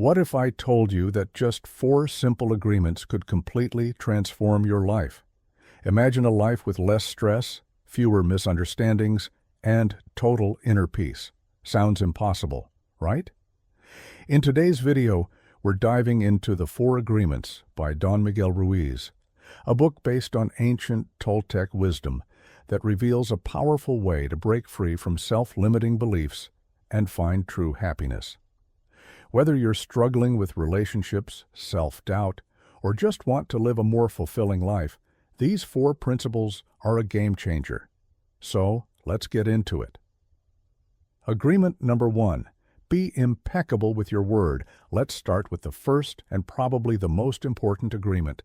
What if I told you that just 4 simple agreements could completely transform your life? Imagine a life with less stress, fewer misunderstandings, and total inner peace. Sounds impossible, right? In today's video, we're diving into The 4 Agreements by Don Miguel Ruiz, a book based on ancient Toltec wisdom that reveals a powerful way to break free from self-limiting beliefs and find true happiness. Whether you're struggling with relationships, self-doubt, or just want to live a more fulfilling life, these 4 principles are a game changer. So, let's get into it. Agreement number 1. Be impeccable with your word. Let's start with the first and probably the most important agreement.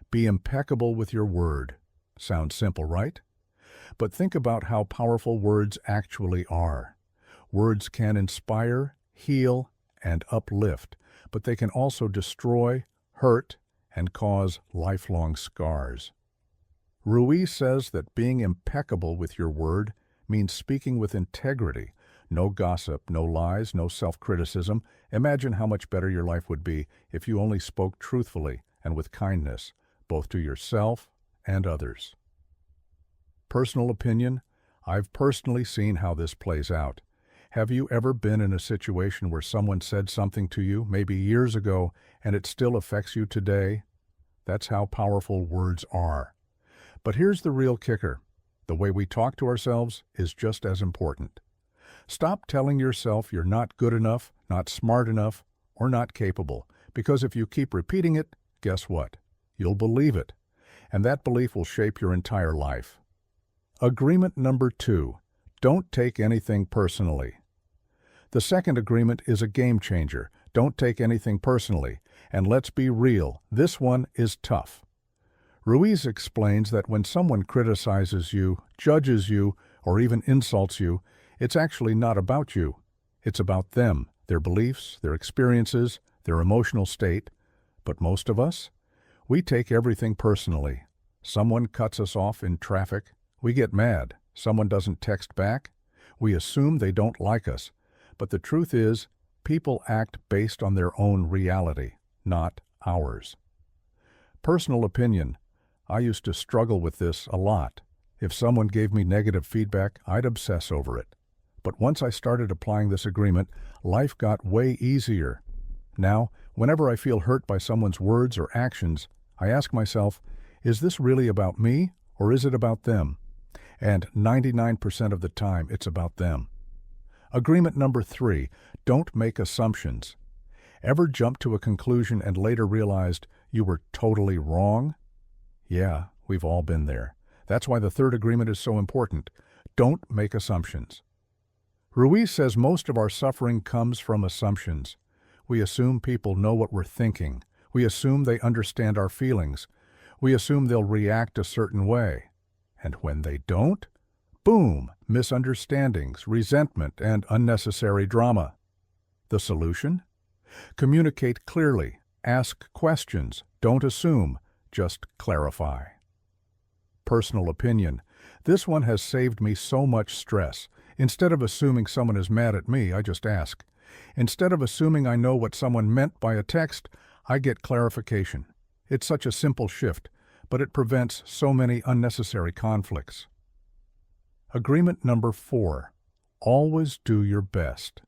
Be impeccable with your word. Sounds simple, right? But think about how powerful words actually are. Words can inspire, heal, and uplift, but they can also destroy, hurt, and cause lifelong scars. Ruiz says that being impeccable with your word means speaking with integrity. No gossip, no lies, no self-criticism. Imagine how much better your life would be if you only spoke truthfully and with kindness, both to yourself and others. Personal opinion: I've personally seen how this plays out. Have you ever been in a situation where someone said something to you, maybe years ago, and it still affects you today? That's how powerful words are. But here's the real kicker. The way we talk to ourselves is just as important. Stop telling yourself you're not good enough, not smart enough, or not capable, because if you keep repeating it, guess what? You'll believe it, and that belief will shape your entire life. Agreement number 2. Don't take anything personally. The second agreement is a game changer. Don't take anything personally. And let's be real, this one is tough. Ruiz explains that when someone criticizes you, judges you, or even insults you, it's actually not about you. It's about them, their beliefs, their experiences, their emotional state. But most of us, we take everything personally. Someone cuts us off in traffic, we get mad. Someone doesn't text back, we assume they don't like us. But the truth is, people act based on their own reality, not ours. Personal opinion: I used to struggle with this a lot. If someone gave me negative feedback, I'd obsess over it. But once I started applying this agreement, life got way easier. Now, whenever I feel hurt by someone's words or actions, I ask myself, is this really about me or is it about them? And 99% of the time, it's about them. Agreement number 3. Don't make assumptions. Ever jumped to a conclusion and later realized you were totally wrong? Yeah, we've all been there. That's why the third agreement is so important. Don't make assumptions. Ruiz says most of our suffering comes from assumptions. We assume people know what we're thinking. We assume they understand our feelings. We assume they'll react a certain way. And when they don't, boom, misunderstandings, resentment, and unnecessary drama. The solution? Communicate clearly, ask questions, don't assume, just clarify. Personal opinion: this one has saved me so much stress. Instead of assuming someone is mad at me, I just ask. Instead of assuming I know what someone meant by a text, I get clarification. It's such a simple shift, but it prevents so many unnecessary conflicts. Agreement number 4. Always do your best.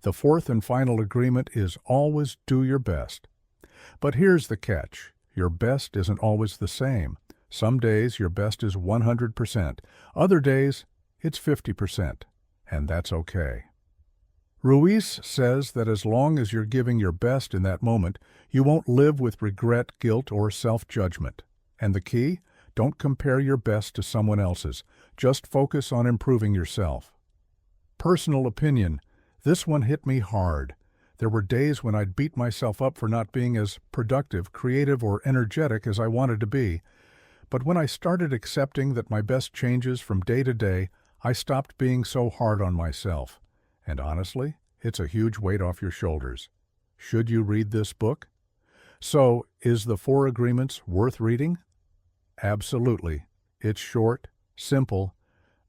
The fourth and final agreement is always do your best. But here's the catch. Your best isn't always the same. Some days your best is 100%. Other days, it's 50%. And that's okay. Ruiz says that as long as you're giving your best in that moment, you won't live with regret, guilt, or self-judgment. And the key? Don't compare your best to someone else's. Just focus on improving yourself. Personal opinion: this one hit me hard. There were days when I'd beat myself up for not being as productive, creative, or energetic as I wanted to be. But when I started accepting that my best changes from day to day, I stopped being so hard on myself. And honestly, it's a huge weight off your shoulders. Should you read this book? So, is The 4 Agreements worth reading? Absolutely. It's short, simple,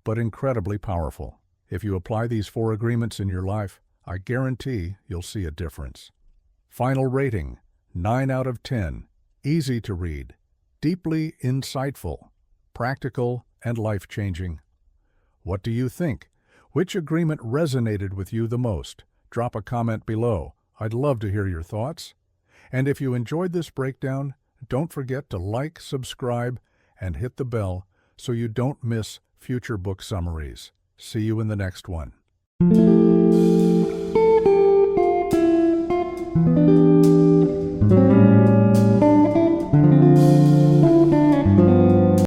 but incredibly powerful. If you apply these 4 agreements in your life, I guarantee you'll see a difference. Final rating, 9 out of 10. Easy to read, deeply insightful, practical, and life-changing. What do you think? Which agreement resonated with you the most? Drop a comment below. I'd love to hear your thoughts. And if you enjoyed this breakdown, don't forget to like, subscribe, and hit the bell so you don't miss future book summaries. See you in the next one.